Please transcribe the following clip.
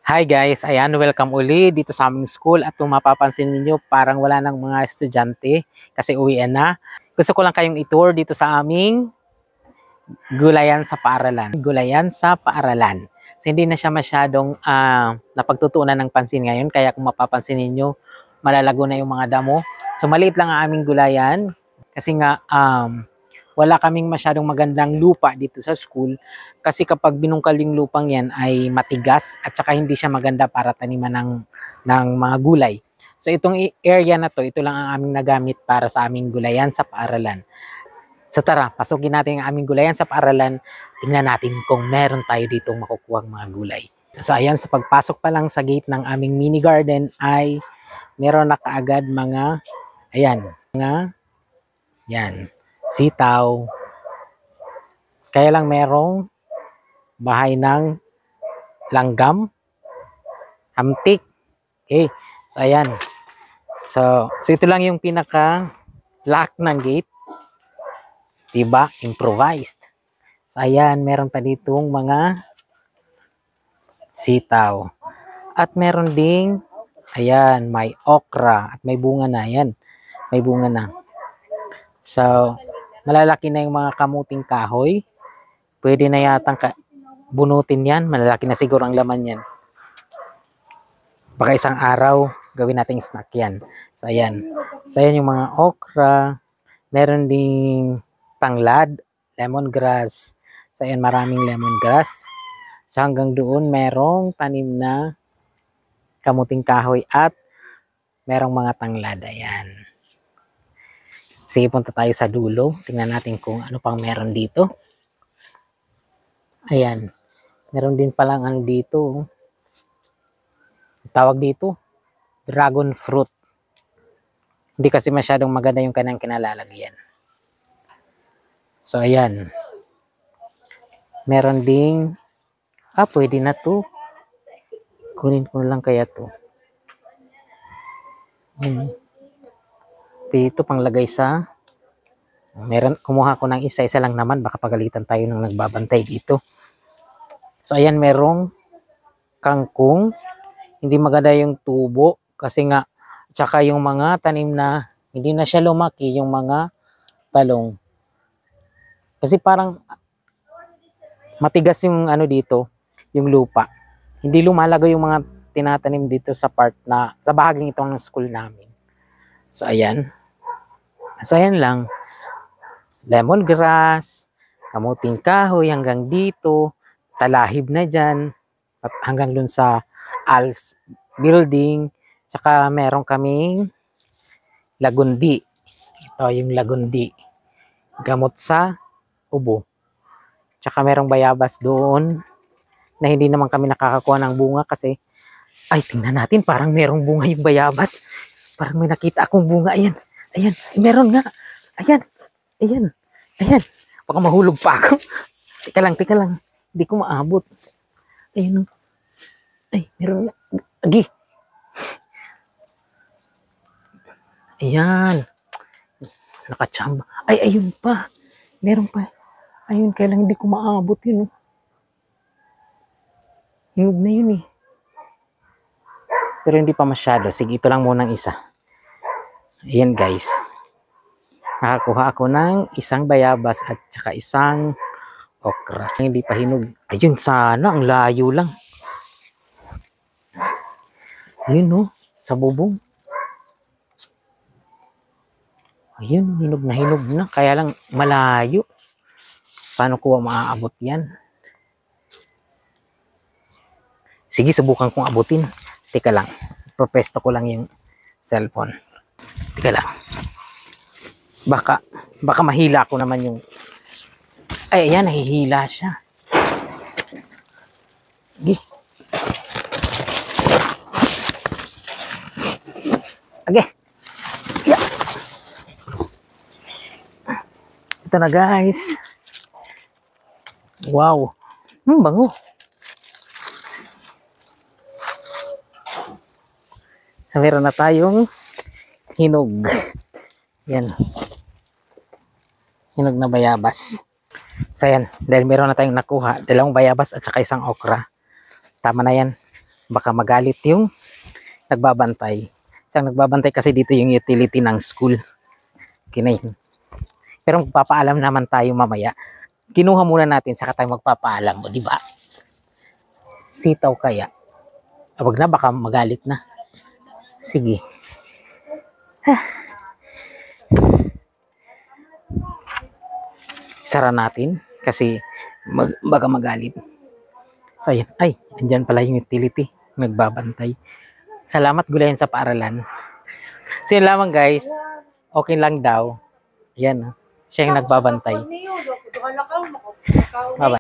Hi guys, ayan, welcome uli dito sa aming school at kung mapapansin niyo parang wala nang mga estudyante kasi uwian na. Gusto ko lang kayong i-tour dito sa aming Gulayan sa Paaralan. Gulayan sa Paaralan. So, hindi na siya masyadong napagtutuunan ng pansin ngayon kaya kung mapapansin niyo malalago na yung mga damo. So maliit lang ang aming gulayan kasi nga wala kaming masyadong magandang lupa dito sa school kasi kapag binungkal yung lupang yan ay matigas at saka hindi siya maganda para taniman ng mga gulay. So itong area na to, ito lang ang aming nagamit para sa aming gulayan sa paaralan. So tara, pasukin natin ang aming gulayan sa paaralan. Tingnan natin kung meron tayo dito makukuha mga gulay. So ayan, sa pagpasok pa lang sa gate ng aming mini garden ay meron na kaagad mga, ayan, yan, sitaw. Kaya lang merong bahay ng langgam, hamtik. Okay, so ayan. So ito lang yung pinaka lock ng gate. Diba? Improvised. So ayan, meron pa ditong mga sitaw. At meron ding, ayan, may okra at may bunga na. Ayan, may bunga na. So, malalaki na yung mga kamuting kahoy. Pwede na yatang bunutin yan. Malalaki na siguro ang laman yan. Baka isang araw, gawin nating snack yan. So, ayan. So, ayan yung mga okra. Meron ding tanglad, lemongrass. So, ayan, maraming lemongrass. So, hanggang doon, merong tanim na kamuting kahoy at merong mga tanglad. Ayan. Sige, punta tayo sa dulo. Tingnan natin kung ano pang meron dito. Ayan. Meron din palang ano dito. Tawag dito, dragon fruit. Hindi kasi masyadong maganda yung kanyang kinalalagyan. So, ayan. Meron ding, pwede na to. Kunin ko lang kaya to. Dito panglagay sa, kumuha ko ng isa-isa lang naman, baka pagalitan tayo ng nagbabantay dito. So, ayan, merong kangkong. Hindi maganda yung tubo kasi nga, tsaka yung mga tanim na hindi na siya lumaki, yung mga talong. Kasi parang matigas yung ano dito, yung lupa. Hindi lumalago yung mga tinatanim dito sa part na, sa bahaging itong ng school namin. So, ayan. So, ayan lang. Lemongrass, kamuting kahoy hanggang dito, talahib na dyan, at hanggang dun sa ALS building, tsaka meron kaming lagundi. Ito yung lagundi. Gamot sa ubo. Tsaka merong bayabas doon na hindi naman kami nakakakuha ng bunga kasi, ay, tingnan natin, parang merong bunga yung bayabas. Parang may nakita akong bunga. Ayan, ayan, meron nga. Ayan, ayan, ayan. Baka mahulog pa ako. Teka lang. Hindi ko maabot. Ayan. Ay, meron nga. Agi. Ayan. Nakachamba. Ay, ayun pa. Meron pa. Ayun, kailang hindi ko maabot yun. Hinog na yun eh. Pero hindi pa masyado. Sige, ito lang munang isa. Ayan guys. Nakakuha ako ng isang bayabas at saka isang okra. Hindi pa hinog. Ayun, sana. Ang layo lang. Ayun no. Sa bubong. Ayun, hinog na. Kaya lang malayo. Paano ko maaabot yan? Sige, subukan kong abutin. Teka lang. Propesto ko lang yung cellphone. Teka lang. Baka mahila ko naman yung... Ay, ayan, nahihila siya. Sige. Okay. Yeah. Ito na guys. Wow. Bango. So, meron na tayong hinog. Yan. Hinog na bayabas. So, yan. Dahil meron na tayong nakuha, 2 bayabas at saka isang okra. Tama na yan. Baka magalit yung nagbabantay. Isang nagbabantay kasi dito yung utility ng school. Okay na yun. Pero magpapaalam naman tayo mamaya. Kinuha muna natin saka tayo magpapaalam, o di ba? Sitaw kaya. Wag na, baka magalit na. Sige. Sara natin kasi baka magalit. So ayan, ay, andyan pala yung utility. Nagbabantay. Salamat Gulayan sa paaralan. So yun lamang guys. Okay lang daw. Ayan, siya yung nagbabantay. Bye-bye.